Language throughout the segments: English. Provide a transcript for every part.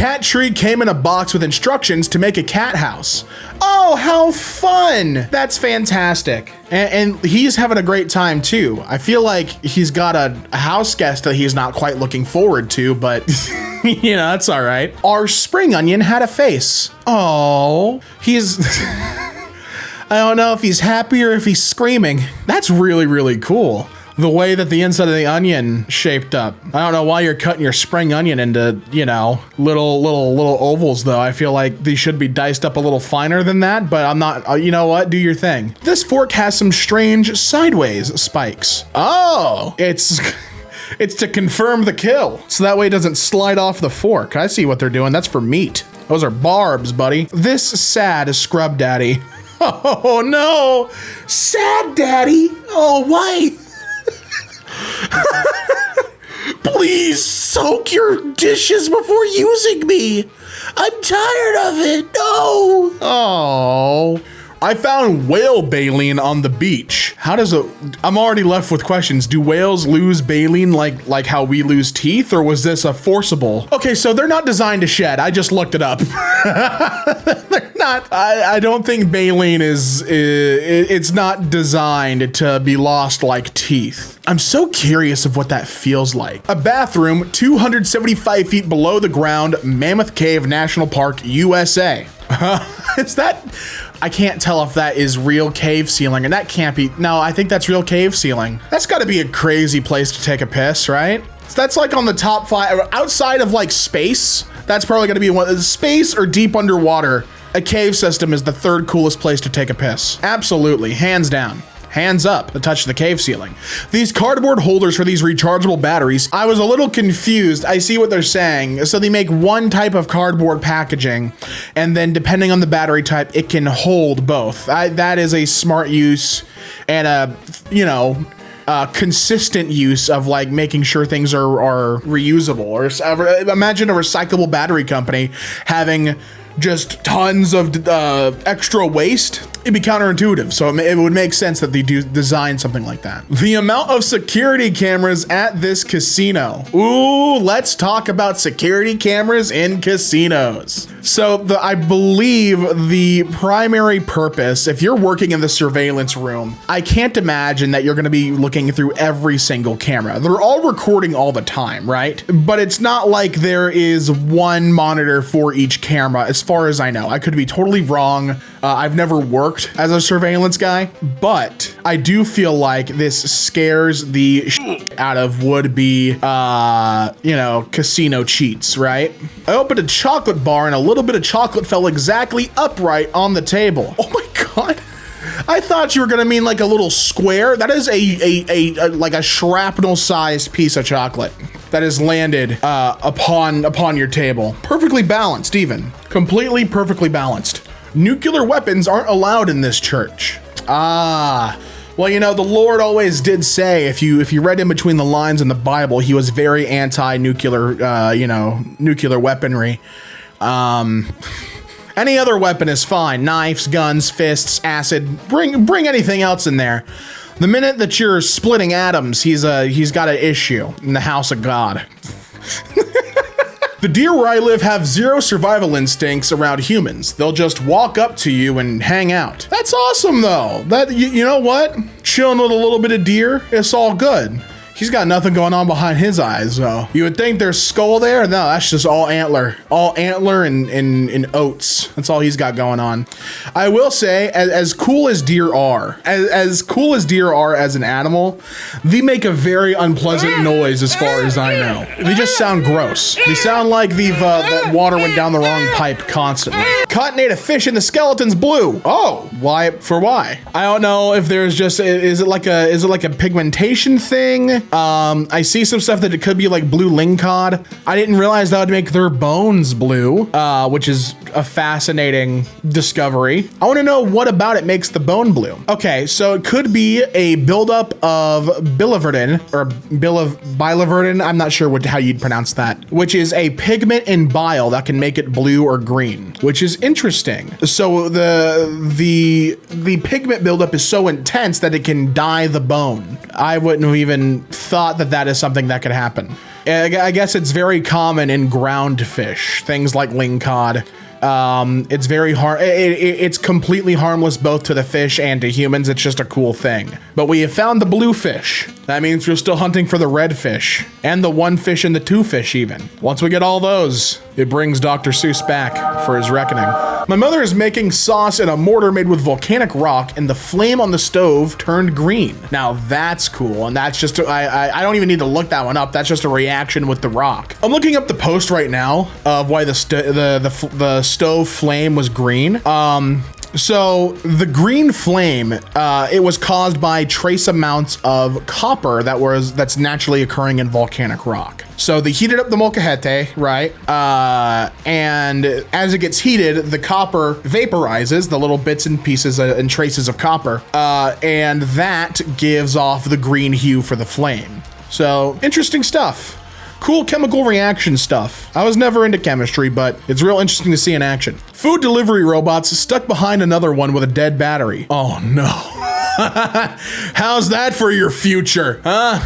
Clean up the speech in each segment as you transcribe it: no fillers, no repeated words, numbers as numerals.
cat tree came in a box with instructions to make a cat house. Oh, how fun. That's fantastic. And he's having a great time too. I feel like he's got a house guest that he's not quite looking forward to, but you know, that's all right. Our spring onion had a face. Oh, he's, I don't know if he's happy or if he's screaming. That's really, really cool. The way that the inside of the onion shaped up. I don't know why you're cutting your spring onion into, you know, little ovals though. I feel like these should be diced up a little finer than that, but I'm not, you know what? Do your thing. This fork has some strange sideways spikes. Oh, it's to confirm the kill. So that way it doesn't slide off the fork. I see what they're doing. That's for meat. Those are barbs, buddy. This sad scrub daddy. Oh no, sad daddy. Oh, why? Please soak your dishes before using me. I'm tired of it. No. Oh. I found whale baleen on the beach. How does I'm already left with questions. Do whales lose baleen like how we lose teeth, or was this a forcible? Okay, so they're not designed to shed. I just looked it up. They're not. I don't think baleen it's not designed to be lost like teeth. I'm so curious of what that feels like. A bathroom 275 feet below the ground, Mammoth Cave National Park, USA. Is that? I can't tell if that is real cave ceiling, and that can't be. No, I think that's real cave ceiling. That's got to be a crazy place to take a piss, right? So that's like on the top 5 outside of like space. That's probably going to be one. Space or deep underwater. A cave system is the 3rd coolest place to take a piss. Absolutely, hands down. Hands up, the touch of the cave ceiling. These cardboard holders for these rechargeable batteries, I was a little confused. I see what they're saying. So they make one type of cardboard packaging, and then depending on the battery type, it can hold both. That is a smart use and a, you know, consistent use of like making sure things are reusable. Or imagine a recyclable battery company having just tons of extra waste. It'd be counterintuitive, so it would make sense that they do design something like that. The amount of security cameras at this casino. Ooh, let's talk about security cameras in casinos. So I believe the primary purpose, if you're working in the surveillance room, I can't imagine that you're gonna be looking through every single camera. They're all recording all the time, right? But it's not like there is one monitor for each camera, as far as I know. I could be totally wrong. I've never worked as a surveillance guy, but I do feel like this scares the shit out of would-be, you know, casino cheats, right? I opened a chocolate bar and a little bit of chocolate fell exactly upright on the table. Oh my God. I thought you were gonna mean like a little square. That is like a shrapnel-sized piece of chocolate that has landed upon your table. Perfectly balanced, even. Completely perfectly balanced. Nuclear weapons aren't allowed in this church. Ah, well, you know, the Lord always did say, if you read in between the lines in the Bible, he was very anti-nuclear, you know, nuclear weaponry. Any other weapon is fine. Knives, guns, fists, acid, bring anything else in there. The minute that you're splitting atoms, he's got an issue in the house of God. The deer where I live have zero survival instincts around humans. They'll just walk up to you and hang out. That's awesome though. That you know what? Chilling with a little bit of deer, it's all good. He's got nothing going on behind his eyes though. You would think there's skull there. No, that's just all antler. All antler and oats. That's all he's got going on. I will say, as cool as deer are, as cool as deer are as an animal, they make a very unpleasant noise as far as I know. They just sound gross. They sound like that water went down the wrong pipe constantly. Cotton ate a fish and the skeleton's blue. Oh, why? For why? I don't know if there's just, is it like a pigmentation thing? I see some stuff that it could be like blue lingcod. I didn't realize that would make their bones blue, which is a fascinating discovery. I want to know what about it makes the bone blue. Okay, so it could be a buildup of biliverdin or biliverdin. I'm not sure how you'd pronounce that, which is a pigment in bile that can make it blue or green, which is interesting. So the pigment buildup is so intense that it can dye the bone. I wouldn't have even thought that is something that could happen. I guess it's very common in ground fish, things like lingcod. It's very it's completely harmless both to the fish and to humans. It's just a cool thing. But we have found the blue fish. That means we're still hunting for the red fish and the one fish and the two fish even. Once we get all those, it brings Dr. Seuss back for his reckoning. My mother is making sauce in a mortar made with volcanic rock, and the flame on the stove turned green. Now that's cool, and that's just, I don't even need to look that one up. That's just a reaction with the rock. I'm looking up the post right now of why the stove flame was green. So the green flame, it was caused by trace amounts of copper that's naturally occurring in volcanic rock. So they heated up the molcajete, right? And as it gets heated, the copper vaporizes, the little bits and pieces and traces of copper, and that gives off the green hue for the flame. So interesting stuff. Cool chemical reaction stuff. I was never into chemistry, but it's real interesting to see in action. Food delivery robots stuck behind another one with a dead battery. Oh no. How's that for your future, huh?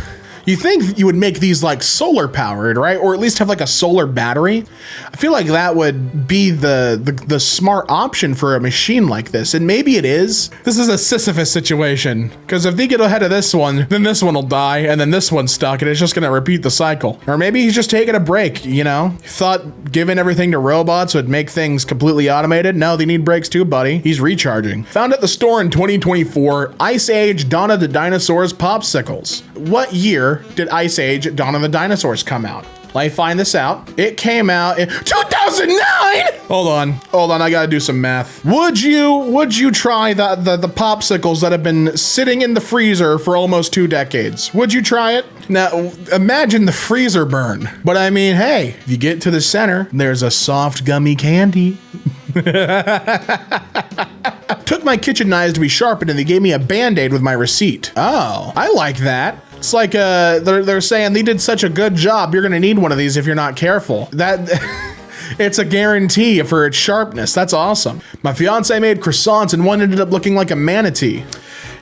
You think you would make these like solar powered, right? Or at least have like a solar battery. I feel like that would be the smart option for a machine like this. And maybe it is. This is a Sisyphus situation. Because if they get ahead of this one, then this one will die, and then this one's stuck, and it's just gonna repeat the cycle. Or maybe he's just taking a break, you know? Thought giving everything to robots would make things completely automated. No, they need breaks too, buddy. He's recharging. Found at the store in 2024, Ice Age Dawn of the Dinosaurs popsicles. What year did Ice Age Dawn of the Dinosaurs come out? Let me find this out. It came out in 2009. Hold on, I gotta do some math. Would you try the popsicles that have been sitting in the freezer for almost 2 decades? Would you try it? Now, imagine the freezer burn. But I mean, hey, if you get to the center, there's a soft gummy candy. Took my kitchen knives to be sharpened, and they gave me a Band-Aid with my receipt. Oh, I like that. It's like they're saying they did such a good job. You're gonna need one of these if you're not careful. That it's a guarantee for its sharpness. That's awesome. My fiance made croissants, and one ended up looking like a manatee.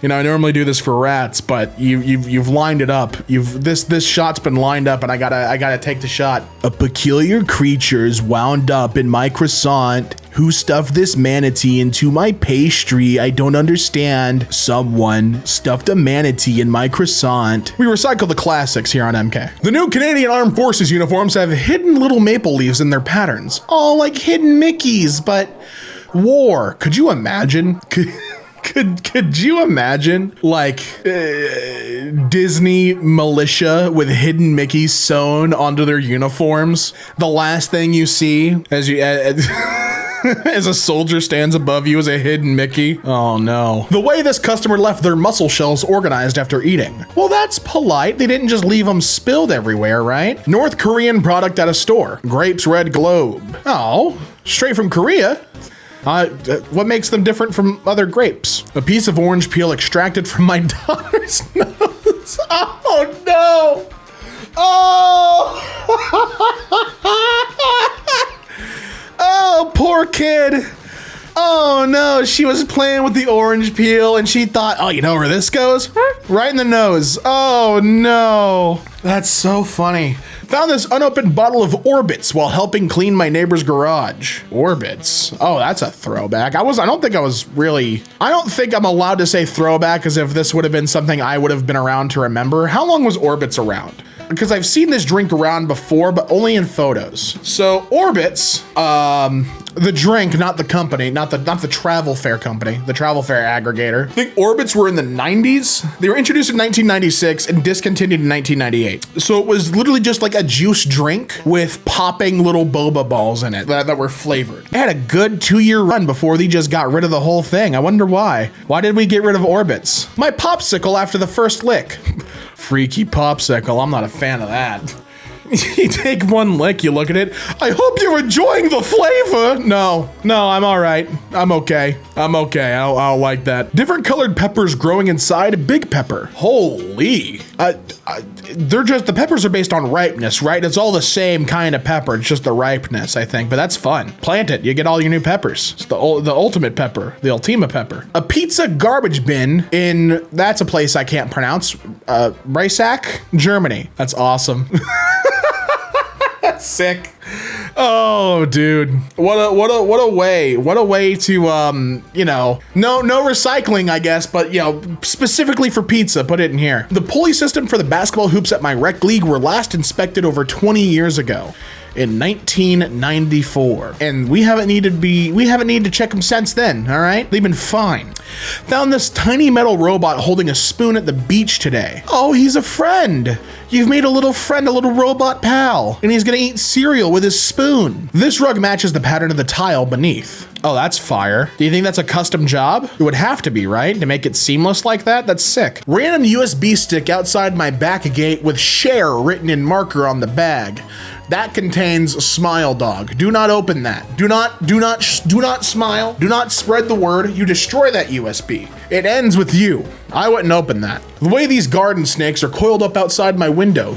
You know, I normally do this for rats, but you've lined it up. This shot's been lined up, and I gotta take the shot. A peculiar creature's wound up in my croissant. Who stuffed this manatee into my pastry? I don't understand. Someone stuffed a manatee in my croissant. We recycle the classics here on EmKay. The new Canadian Armed Forces uniforms have hidden little maple leaves in their patterns. Oh, like hidden Mickeys, but war. Could you imagine? Could you imagine like Disney militia with hidden Mickeys sewn onto their uniforms? The last thing you see as you as a soldier stands above you is a hidden Mickey. Oh no. The way this customer left their mussel shells organized after eating. Well, that's polite. They didn't just leave them spilled everywhere, right? North Korean product at a store. Grapes red globe. Oh, straight from Korea. What makes them different from other grapes? A piece of orange peel extracted from my daughter's nose. Oh no. Oh. Oh, poor kid. Oh no, she was playing with the orange peel and she thought, oh, you know where this goes? Right in the nose. Oh no. That's so funny. Found this unopened bottle of Orbits while helping clean my neighbor's garage. Orbits. Oh, that's a throwback. I don't think I'm allowed to say throwback as if this would have been something I would have been around to remember. How long was Orbits around? Because I've seen this drink around before, but only in photos. So Orbits, the drink, not the company, not the travel fair company, the travel fair aggregator. I think Orbits were in the 90s. They were introduced in 1996 and discontinued in 1998. So it was literally just like a juice drink with popping little boba balls in it that were flavored. It had a good 2-year run before they just got rid of the whole thing. I wonder why. Why did we get rid of Orbits? My popsicle after the first lick. Freaky popsicle. I'm not a fan of that. You take one lick, you look at it. I hope you're enjoying the flavor. No, I'm all right. I'm okay. I'll like that. Different colored peppers growing inside a big pepper. Holy. The peppers are based on ripeness, right? It's all the same kind of pepper. It's just the ripeness, I think, but that's fun. Plant it, you get all your new peppers. It's the ultimate pepper, the Ultima pepper. A pizza garbage bin that's a place I can't pronounce. Reisack, Germany. That's awesome. Sick. Oh, dude. What a way to, you know, no recycling, I guess, but, you know, specifically for pizza, put it in here. The pulley system for the basketball hoops at my rec league were last inspected over 20 years ago. In 1994, and we haven't needed to check them since then. All right, they've been fine. Found this tiny metal robot holding a spoon at the beach today. Oh, he's a friend. You've made a little friend, a little robot pal, and he's gonna eat cereal with his spoon. This rug matches the pattern of the tile beneath. Oh, that's fire. Do you think that's a custom job? It would have to be, right? To make it seamless like that? That's sick. Random USB stick outside my back gate with share written in marker on the bag. That contains Smile Dog. Do not open that. Do not smile. Do not spread the word. You destroy that USB. It ends with you. I wouldn't open that. The way these garden snakes are coiled up outside my window.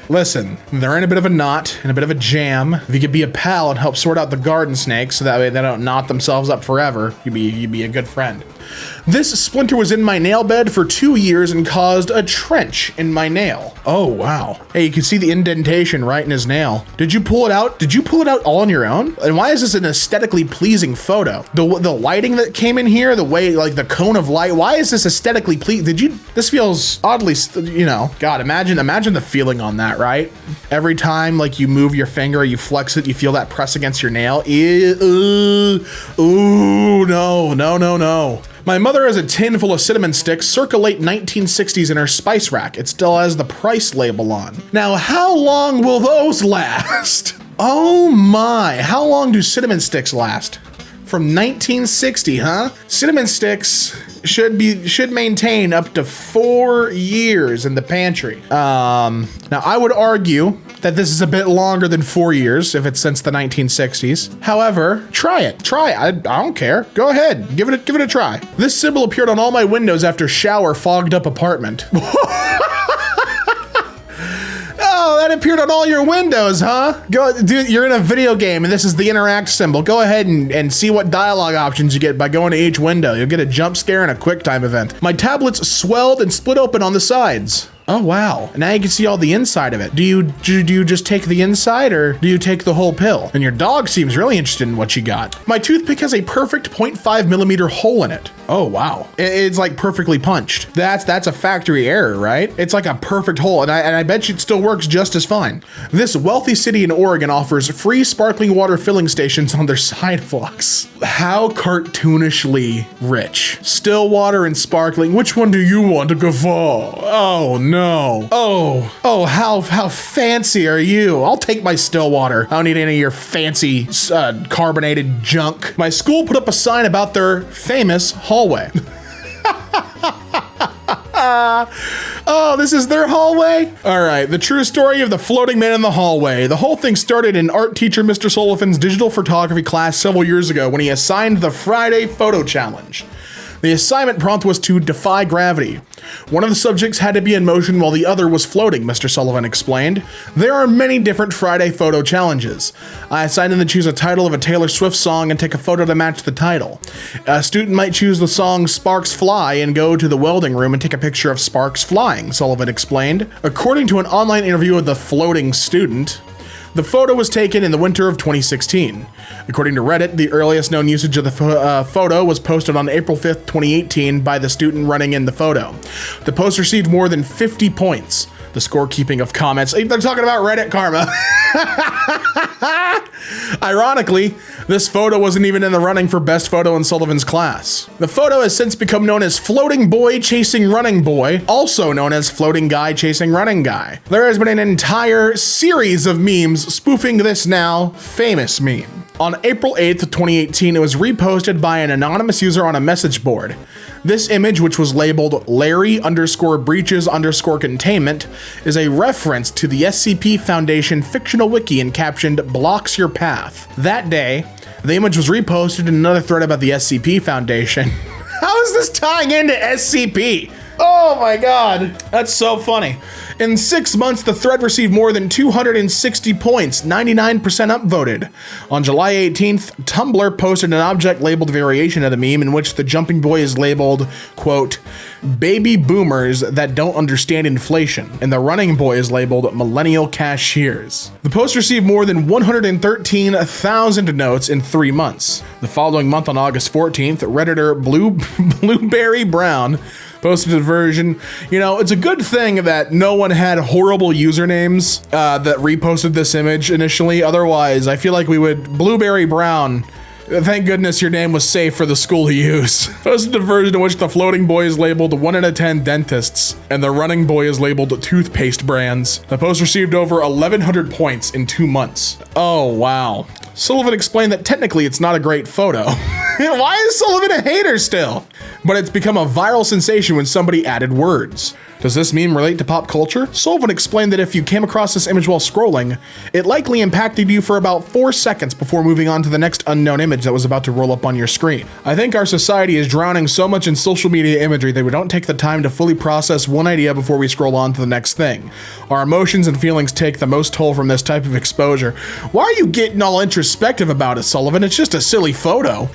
Listen, they're in a bit of a knot and a bit of a jam. If you could be a pal and help sort out the garden snakes so that way they don't knot themselves up forever, you'd be a good friend. This splinter was in my nail bed for 2 years and caused a trench in my nail. Oh, wow. Hey, you can see the indentation right in his nail. Did you pull it out? Did you pull it out all on your own? And why is this an aesthetically pleasing photo? The lighting that came in here, the way, like the cone of light, why is this aesthetically pleasing? This feels oddly, you know, God, imagine the feeling on that, right? Every time like you move your finger, you flex it, you feel that press against your nail. Ooh, no. My mother has a tin full of cinnamon sticks circa late 1960s in her spice rack. It still has the price label on. Now, how long will those last? Oh my, how long do cinnamon sticks last? From 1960, huh? Cinnamon sticks should maintain up to 4 years in the pantry. Now I would argue that this is a bit longer than 4 years if it's since the 1960s. However, try it. I don't care. Go ahead. Give it a try. This symbol appeared on all my windows after shower fogged up apartment. Oh, that appeared on all your windows, huh? Go, dude, you're in a video game and this is the interact symbol. Go ahead and see what dialogue options you get by going to each window. You'll get a jump scare and a quick time event. My tablets swelled and split open on the sides. Oh, wow. Now you can see all the inside of it. Do you just take the inside or do you take the whole pill? And your dog seems really interested in what you got. My toothpick has a perfect 0.5 millimeter hole in it. Oh, wow. It's like perfectly punched. That's a factory error, right? It's like a perfect hole, and I bet you it still works just as fine. This wealthy city in Oregon offers free sparkling water filling stations on their sidewalks. How cartoonishly rich. Still water and sparkling. Which one do you want to guffaw? Oh, no. Oh, how fancy are you? I'll take my still water. I don't need any of your fancy carbonated junk. My school put up a sign about their famous hallway. Oh, this is their hallway? All right, the true story of the floating man in the hallway. The whole thing started in art teacher Mr. Sullivan's digital photography class several years ago when he assigned the Friday Photo Challenge. The assignment prompt was to defy gravity. One of the subjects had to be in motion while the other was floating, Mr. Sullivan explained. There are many different Friday photo challenges. I assigned them to choose a title of a Taylor Swift song and take a photo to match the title. A student might choose the song Sparks Fly and go to the welding room and take a picture of sparks flying, Sullivan explained. According to an online interview with the floating student, the photo was taken in the winter of 2016. According to Reddit, the earliest known usage of the photo was posted on April 5th, 2018 by the student running in the photo. The post received more than 50 points. The scorekeeping of comments. They're talking about Reddit karma. Ironically, this photo wasn't even in the running for best photo in Sullivan's class. The photo has since become known as Floating Boy Chasing Running Boy, also known as Floating Guy Chasing Running Guy. There has been an entire series of memes spoofing this now famous meme. On April 8th, 2018, it was reposted by an anonymous user on a message board. This image, which was labeled Larry_breaches_containment, is a reference to the SCP Foundation fictional wiki and captioned "Blocks Your Path." That day, the image was reposted in another thread about the SCP Foundation. How is this tying into SCP? Oh my God. That's so funny. In 6 months, the thread received more than 260 points, 99% upvoted. On July 18th, Tumblr posted an object-labeled variation of the meme in which the jumping boy is labeled, quote, baby boomers that don't understand inflation, and the running boy is labeled millennial cashiers. The post received more than 113,000 notes in 3 months. The following month, on August 14th, Redditor Blueberry Brown posted a version. You know, it's a good thing that no one had horrible usernames that reposted this image initially. Otherwise, I feel like we would... Blueberry Brown, thank goodness your name was safe for the school to use. Posted a version in which the floating boy is labeled 1 out of 10 dentists, and the running boy is labeled toothpaste brands. The post received over 1,100 points in 2 months. Oh, wow. Sullivan explained that technically it's not a great photo. Why is Sullivan a hater still? But it's become a viral sensation when somebody added words. Does this meme relate to pop culture? Sullivan explained that if you came across this image while scrolling, it likely impacted you for about 4 seconds before moving on to the next unknown image that was about to roll up on your screen. I think our society is drowning so much in social media imagery that we don't take the time to fully process one idea before we scroll on to the next thing. Our emotions and feelings take the most toll from this type of exposure. Why are you getting all introspective about it, Sullivan? It's just a silly photo.